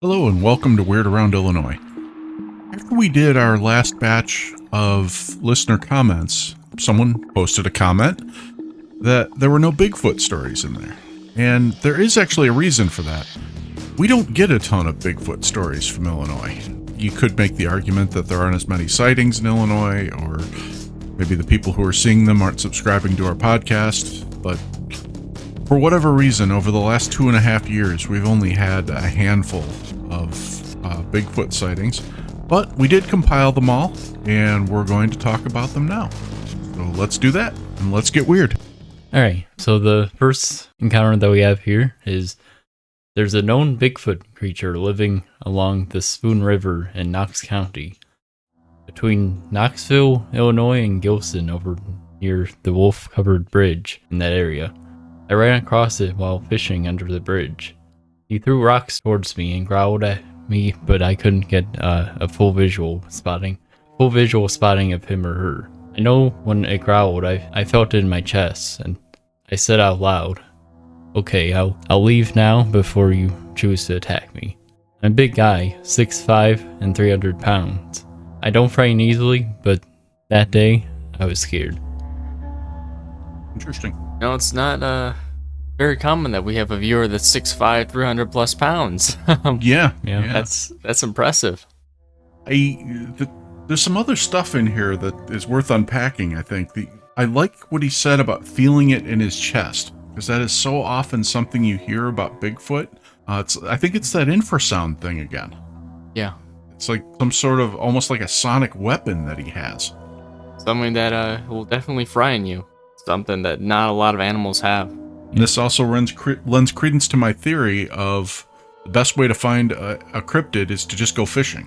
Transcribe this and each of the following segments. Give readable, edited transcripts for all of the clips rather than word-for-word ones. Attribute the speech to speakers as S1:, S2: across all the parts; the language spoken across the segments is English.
S1: Hello and welcome to Weird Around Illinois. After we did our last batch of listener comments, someone posted a comment that there were no Bigfoot stories in there. And there is actually a reason for that. We don't get a ton of Bigfoot stories from Illinois. You could make the argument that there aren't as many sightings in Illinois, or maybe the people who are seeing them aren't subscribing to our podcast, but for whatever reason, over the last 2.5 years, we've only had a handful of Bigfoot sightings, but we did compile them all, and we're going to talk about them now. So let's do that, and let's get weird.
S2: All right, so the first encounter that we have here is there's a known Bigfoot creature living along the Spoon River in Knox County, between Knoxville, Illinois, and Gilson, over near the wolf-covered bridge in that area. I ran across it while fishing under the bridge. He threw rocks towards me and growled at me, but I couldn't get a full visual spotting of him or her. I know when it growled, I felt it in my chest, and I said out loud, "Okay, I'll leave now before you choose to attack me." I'm a big guy, 6'5" and 300 pounds. I don't frighten easily, but that day, I was scared.
S1: Interesting.
S3: No, it's not very common that we have a viewer that's 6'5", 300 plus pounds.
S1: Yeah.
S3: That's impressive.
S1: There's some other stuff in here that is worth unpacking, I think. I like what he said about feeling it in his chest, because that is so often something you hear about Bigfoot. I think it's that infrasound thing again.
S3: Yeah.
S1: It's like some sort of, almost like a sonic weapon that he has.
S3: Something that will definitely frighten you. Something that not a lot of animals have.
S1: And this also lends credence to my theory of the best way to find a cryptid is to just go fishing.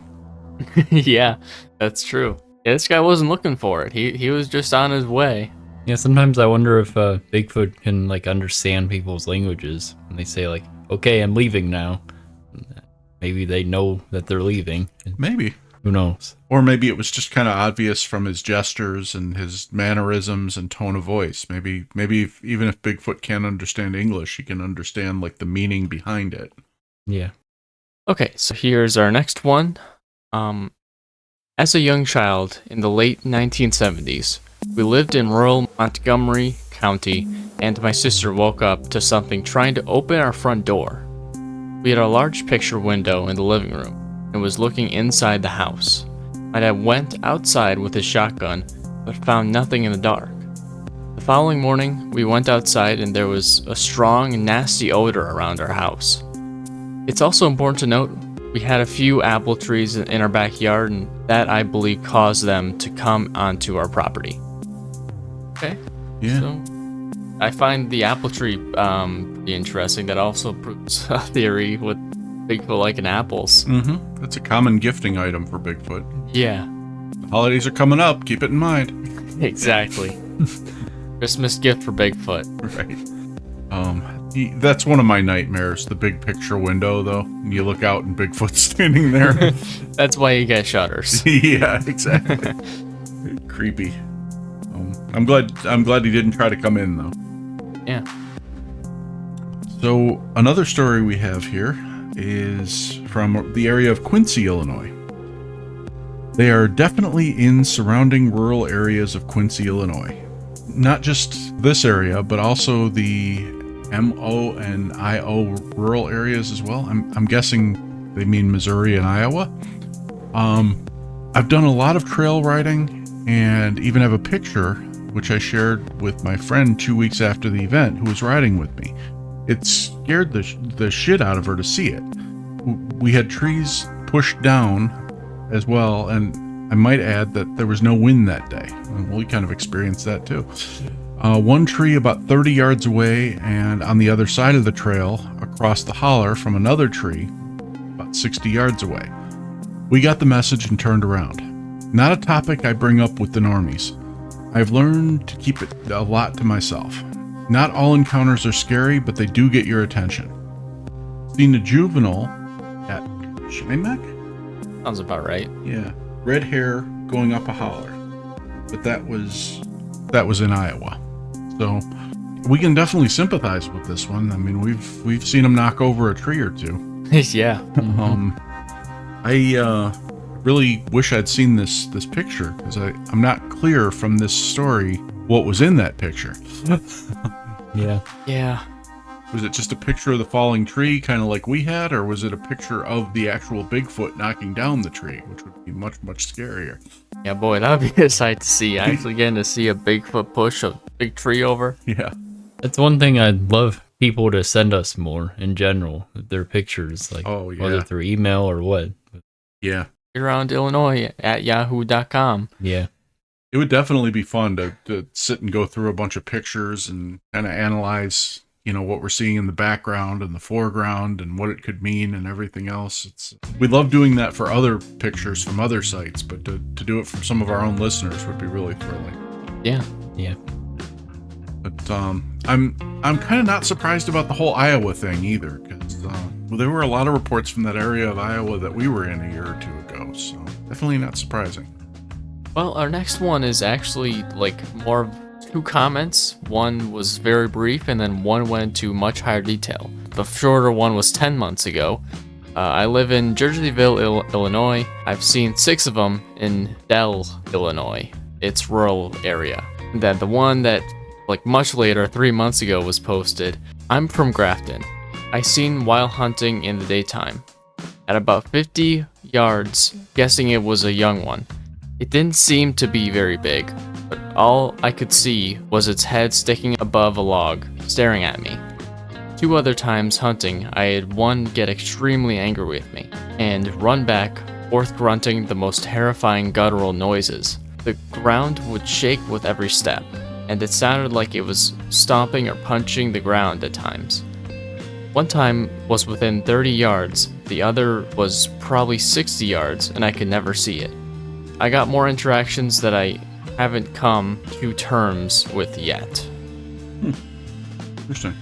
S3: Yeah, that's true. Yeah, this guy wasn't looking for it. He was just on his way.
S2: Yeah, sometimes I wonder if Bigfoot can understand people's languages when they say "Okay, I'm leaving now." Maybe they know that they're leaving.
S1: Maybe.
S2: Who knows?
S1: Or maybe it was just kind of obvious from his gestures and his mannerisms and tone of voice. Maybe even if Bigfoot can't understand English, he can understand the meaning behind it.
S2: Yeah.
S3: Okay, so here's our next one. As a young child in the late 1970s, we lived in rural Montgomery County, and my sister woke up to something trying to open our front door. We had a large picture window in the living room and was looking inside the house. My dad went outside with his shotgun, but found nothing in the dark. The following morning, we went outside and there was a strong and nasty odor around our house. It's also important to note we had a few apple trees in our backyard, and that, I believe, caused them to come onto our property. Okay.
S1: Yeah.
S3: So I find the apple tree pretty interesting. That also proves a theory with Bigfoot liking apples.
S1: Mm-hmm. That's a common gifting item for Bigfoot.
S3: Yeah.
S1: The holidays are coming up. Keep it in mind.
S3: Exactly. Christmas gift for Bigfoot.
S1: Right. That's one of my nightmares, the big picture window, though. You look out and Bigfoot's standing there.
S3: That's why you get shutters.
S1: Yeah, exactly. Creepy. I'm glad he didn't try to come in, though.
S3: Yeah.
S1: So another story we have here is from the area of Quincy, Illinois. They are definitely in surrounding rural areas of Quincy, Illinois. Not just this area, but also the MO and IO rural areas as well. I'm guessing they mean Missouri and Iowa. I've done a lot of trail riding and even have a picture which I shared with my friend 2 weeks after the event who was riding with me. It scared the shit out of her to see it. We had trees pushed down as well, and I might add that there was no wind that day. We kind of experienced that too. One tree about 30 yards away, and on the other side of the trail, across the holler from another tree, about 60 yards away. We got the message and turned around. Not a topic I bring up with the normies. I've learned to keep it a lot to myself. Not all encounters are scary, but they do get your attention. Seen a juvenile at Shinemak?
S3: Sounds about right.
S1: Yeah. Red hair going up a holler. But that was in Iowa. So we can definitely sympathize with this one. I mean, we've seen them knock over a tree or two.
S3: Yeah.
S1: I really wish I'd seen this picture, because I'm not clear from this story what was in that picture.
S2: Yeah.
S3: Yeah.
S1: Was it just a picture of the falling tree, kind of like we had, or was it a picture of the actual Bigfoot knocking down the tree, which would be much, much scarier?
S3: Yeah, boy, that would be a sight to see. Actually getting to see a Bigfoot push a big tree over.
S1: Yeah.
S2: That's one thing I'd love people to send us more in general. Their pictures, like whether through email or what.
S1: Yeah.
S3: Around Illinois at yahoo.com.
S2: Yeah.
S1: It would definitely be fun to sit and go through a bunch of pictures and kind of analyze, what we're seeing in the background and the foreground and what it could mean and everything else. We love doing that for other pictures from other sites, but to do it from some of our own listeners would be really thrilling.
S3: Yeah.
S2: Yeah.
S1: But I'm kind of not surprised about the whole Iowa thing either, because there were a lot of reports from that area of Iowa that we were in a year or two ago, so definitely not surprising.
S3: Well, our next one is actually like more of 2 comments. One was very brief, and then one went into much higher detail. The shorter one was 10 months ago. I live in Jerseyville, Illinois. I've seen 6 of them in Dell, Illinois. It's rural area. And then the one that, like much later, 3 months ago, was posted. I'm from Grafton. I seen while hunting in the daytime. At about 50 yards, guessing it was a young one. It didn't seem to be very big, but all I could see was its head sticking above a log, staring at me. 2 other times hunting, I had one get extremely angry with me, and run back, forth grunting the most terrifying guttural noises. The ground would shake with every step, and it sounded like it was stomping or punching the ground at times. One time was within 30 yards, the other was probably 60 yards, and I could never see it. I got more interactions that I haven't come to terms with yet.
S1: Interesting.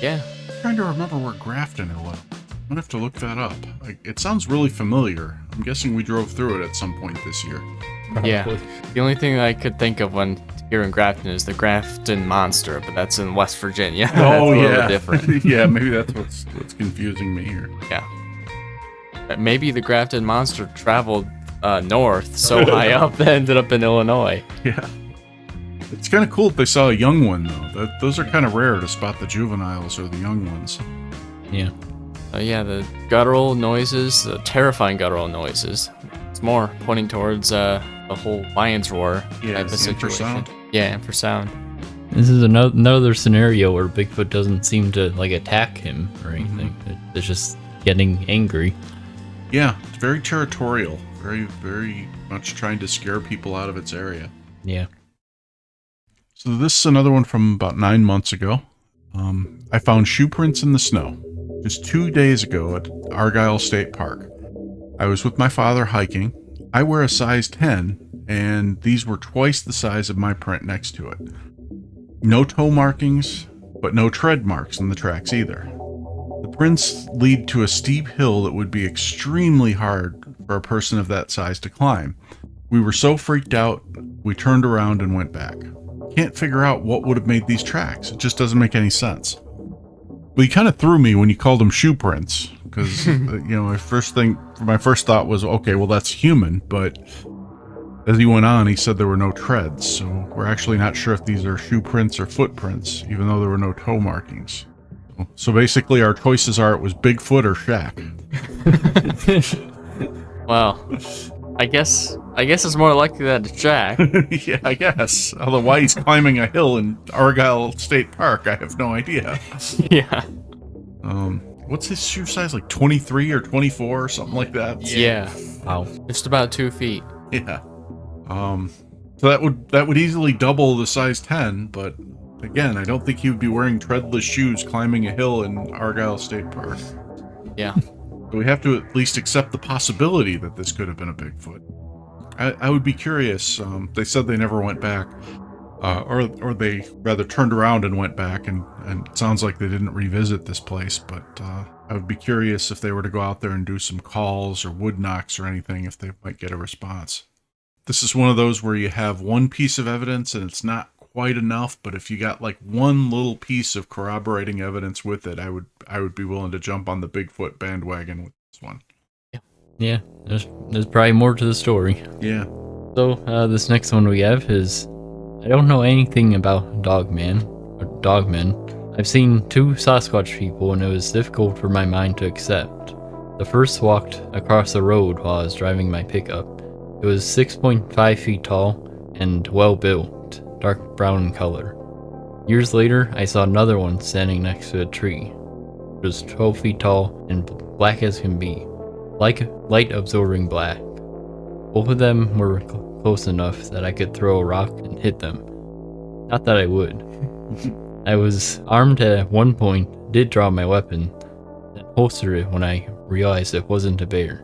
S3: Yeah.
S1: I'm trying to remember where Grafton was. I'm gonna have to look that up. It sounds really familiar. I'm guessing we drove through it at some point this year.
S3: Yeah. The only thing I could think of when hearing Grafton is the Grafton Monster, but that's in West Virginia.
S1: Oh,
S3: that's a
S1: yeah.
S3: little different.
S1: Yeah, maybe that's what's confusing me here.
S3: Yeah. Maybe the Grafton Monster traveled north so high up that ended up in Illinois.
S1: Yeah. It's kind of cool if they saw a young one, though. Those are kind of rare to spot the juveniles or the young ones.
S2: Yeah.
S3: Yeah, the guttural noises, the terrifying guttural noises. It's more pointing towards the whole lion's roar type of situation.
S1: Infrasound.
S3: Yeah, infrasound.
S2: This is another scenario where Bigfoot doesn't seem to like attack him or anything. It's just getting angry.
S1: Yeah, it's very territorial. Very, very much trying to scare people out of its area.
S2: Yeah.
S1: So this is another one from about 9 months ago. I found shoe prints in the snow just 2 days ago at Argyle State Park. I was with my father hiking. I wear a size 10, and these were twice the size of my print next to it. No toe markings, but no tread marks in the tracks either. The prints lead to a steep hill that would be extremely hard for a person of that size to climb. We were so freaked out, we turned around and went back. Can't figure out what would have made these tracks. It just doesn't make any sense. But he kind of threw me when you called them shoe prints, because my first thought was, okay, well that's human. But as he went on, he said there were no treads, so we're actually not sure if these are shoe prints or footprints, even though there were no toe markings. So basically, our choices are: it was Bigfoot or Shaq.
S3: Well, I guess it's more likely that it's Jack.
S1: Yeah, I guess. Although why he's climbing a hill in Argyle State Park, I have no idea.
S3: Yeah.
S1: What's his shoe size? Like 23 or 24 or something like that?
S3: Yeah.
S2: Wow.
S3: Just about 2 feet.
S1: Yeah. So that would easily double the size 10, but again, I don't think he would be wearing treadless shoes climbing a hill in Argyle State Park.
S3: Yeah.
S1: So we have to at least accept the possibility that this could have been a Bigfoot. I would be curious. They said they never went back, or they rather turned around and went back, and it sounds like they didn't revisit this place. But I would be curious if they were to go out there and do some calls or wood knocks or anything, if they might get a response. This is one of those where you have one piece of evidence and it's not quite enough, but if you got like one little piece of corroborating evidence with it, I would be willing to jump on the Bigfoot bandwagon with this one.
S2: Yeah, there's probably more to the story.
S1: Yeah.
S2: So, this next one we have is, I don't know anything about dogmen. I've seen 2 Sasquatch people, and it was difficult for my mind to accept. The first walked across the road while I was driving my pickup. It was 6.5 feet tall and well built, dark brown in color. Years later, I saw another one standing next to a tree. It was 12 feet tall and black as can be, like light absorbing black. Both of them were close enough that I could throw a rock and hit them. Not that I would. I was armed at one point, did draw my weapon, and holstered it when I realized it wasn't a bear.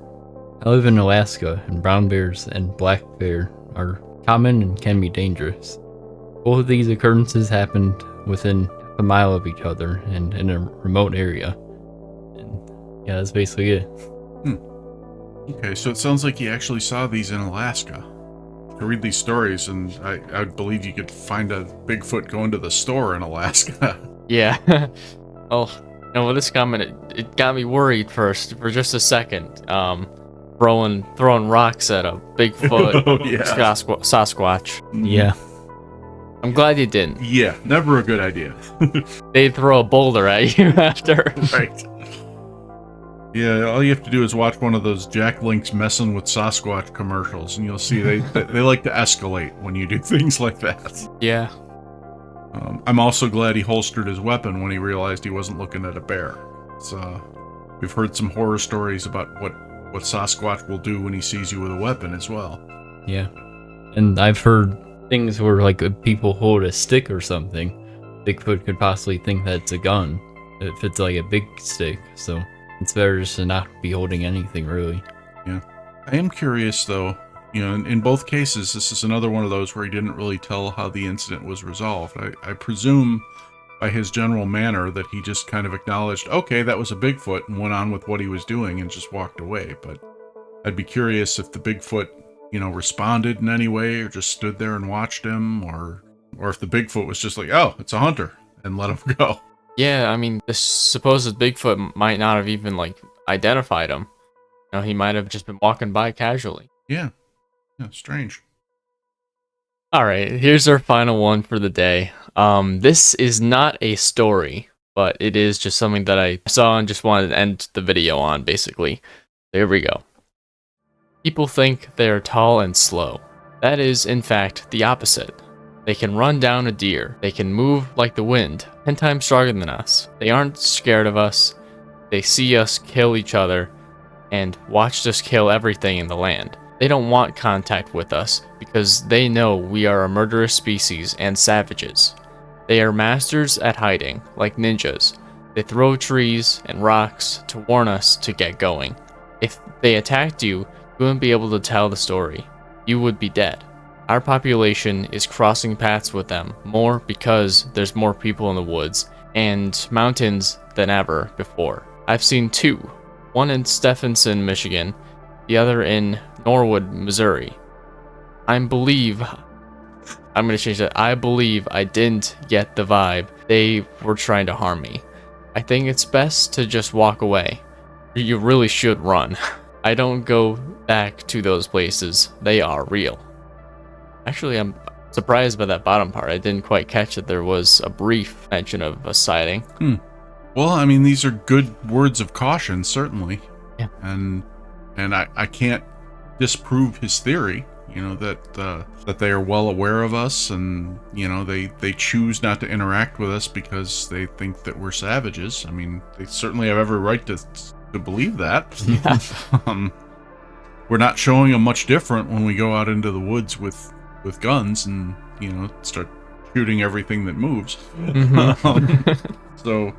S2: I live in Alaska, and brown bears and black bear are common and can be dangerous. Both of these occurrences happened within a mile of each other and in a remote area. And yeah, that's basically it.
S1: Okay, so it sounds like you actually saw these in Alaska. To read these stories, and I would believe you could find a Bigfoot going to the store in Alaska.
S3: Yeah. Well, with this comment, it got me worried first for just a second. Throwing rocks at a Bigfoot
S1: Oh, yeah.
S3: Sasquatch.
S2: Yeah.
S3: I'm glad you didn't.
S1: Yeah, never a good idea.
S3: They'd throw a boulder at you after.
S1: Right. Yeah, all you have to do is watch one of those Jack Link's messing with Sasquatch commercials, and you'll see they like to escalate when you do things like that.
S3: Yeah.
S1: I'm also glad he holstered his weapon when he realized he wasn't looking at a bear. We've heard some horror stories about what Sasquatch will do when he sees you with a weapon as well.
S2: Yeah. And I've heard things where, like, if people hold a stick or something, Bigfoot could possibly think that it's a gun if it's like a big stick, so it's better just to not be holding anything, really.
S1: Yeah. I am curious, though, in both cases, this is another one of those where he didn't really tell how the incident was resolved. I presume by his general manner that he just kind of acknowledged, okay, that was a Bigfoot, and went on with what he was doing and just walked away. But I'd be curious if the Bigfoot, responded in any way, or just stood there and watched him, or if the Bigfoot was just like, oh, it's a hunter, and let him go.
S3: Yeah, I mean, the supposed Bigfoot might not have even, identified him. He might have just been walking by casually.
S1: Yeah. Yeah, strange.
S3: Alright, here's our final one for the day. This is not a story, but it is just something that I saw and just wanted to end the video on, basically. There we go. People think they are tall and slow. That is, in fact, the opposite. They can run down a deer. They can move like the wind, 10 times stronger than us. They aren't scared of us. They see us kill each other and watched us kill everything in the land. They don't want contact with us because they know we are a murderous species and savages. They are masters at hiding, like ninjas. They throw trees and rocks to warn us to get going. If they attacked you, you wouldn't be able to tell the story. You would be dead. Our population is crossing paths with them more because there's more people in the woods and mountains than ever before. I've seen 2, one in Stephenson, Michigan, the other in Norwood, Missouri. I believe I didn't get the vibe they were trying to harm me. I think it's best to just walk away. You really should run. I don't go back to those places. They are real. Actually, I'm surprised by that bottom part. I didn't quite catch that there was a brief mention of a sighting.
S1: Well, I mean, these are good words of caution, certainly.
S3: Yeah.
S1: And I can't disprove his theory, that they are well aware of us, and, they choose not to interact with us because they think that we're savages. I mean, they certainly have every right to believe that.
S3: Yeah.
S1: We're not showing them much different when we go out into the woods with guns and, start shooting everything that moves. So,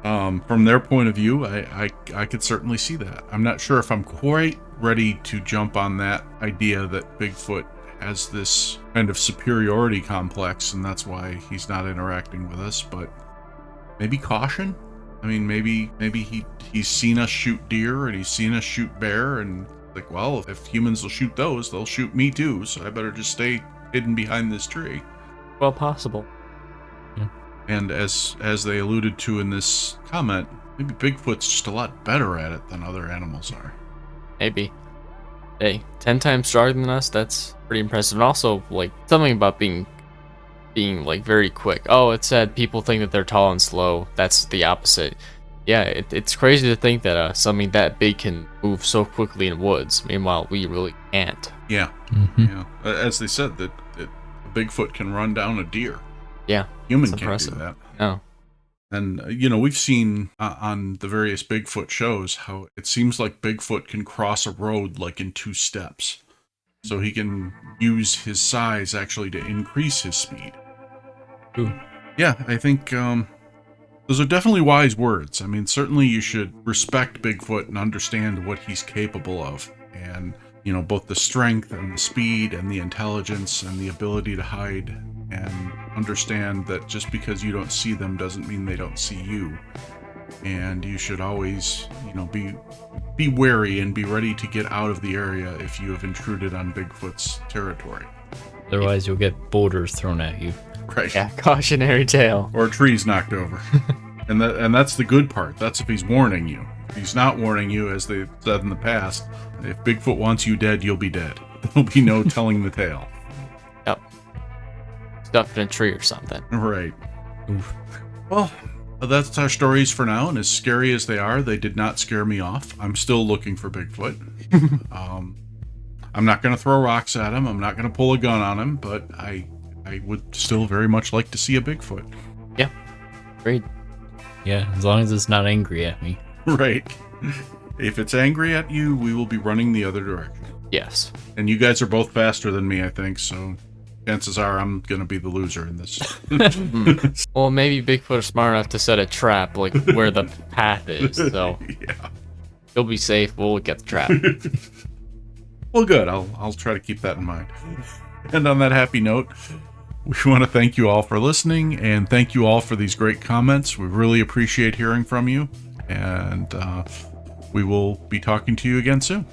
S1: from their point of view, I could certainly see that. I'm not sure if I'm quite ready to jump on that idea that Bigfoot has this kind of superiority complex, and that's why he's not interacting with us, but maybe caution? I mean, maybe he's seen us shoot deer, and he's seen us shoot bear, and like, well, if humans will shoot those, they'll shoot me too, so I better just stay hidden behind this tree.
S3: well possible.
S1: And as they alluded to in this comment, maybe Bigfoot's just a lot better at it than other animals are.
S3: Maybe. Hey, 10 times stronger than us, that's pretty impressive. And also, like, something about being like very quick. Oh, it said people think that they're tall and slow. That's the opposite. Yeah, it's crazy to think that something that big can move so quickly in woods. Meanwhile, we really can't.
S1: Yeah.
S2: Mm-hmm.
S1: Yeah. As they said, that a Bigfoot can run down a deer.
S3: Yeah.
S1: Human
S3: That's
S1: can't
S3: impressive.
S1: do that.
S3: No.
S1: And, we've seen on the various Bigfoot shows how it seems like Bigfoot can cross a road like in 2 steps. So he can use his size actually to increase his speed.
S2: Ooh.
S1: Yeah, I think those are definitely wise words. I mean, certainly you should respect Bigfoot and understand what he's capable of. And, both the strength and the speed and the intelligence and the ability to hide, and understand that just because you don't see them doesn't mean they don't see you. And you should always, be wary and be ready to get out of the area if you have intruded on Bigfoot's territory.
S2: Otherwise, you'll get boulders thrown at you.
S1: Right.
S3: Yeah, cautionary tale.
S1: Or trees knocked over. and that's the good part. That's if he's warning you. If he's not warning you, as they've said in the past, if Bigfoot wants you dead, you'll be dead. There'll be no telling the tale.
S3: Yep. Stuffed in a tree or something.
S1: Right.
S2: Oof.
S1: Well, that's our stories for now, and as scary as they are, they did not scare me off. I'm still looking for Bigfoot. I'm not going to throw rocks at him. I'm not going to pull a gun on him, but I would still very much like to see a Bigfoot.
S3: Yeah. Great.
S2: Yeah, as long as it's not angry at me.
S1: Right. If it's angry at you, we will be running the other direction.
S3: Yes.
S1: And you guys are both faster than me, I think, so chances are I'm going to be the loser in this.
S3: Well, maybe Bigfoot is smart enough to set a trap, like, where the path is, so
S1: Yeah.
S3: he'll be safe. We'll get the trap.
S1: Well, good. I'll try to keep that in mind. And on that happy note, we want to thank you all for listening, and thank you all for these great comments. We really appreciate hearing from you, and we will be talking to you again soon.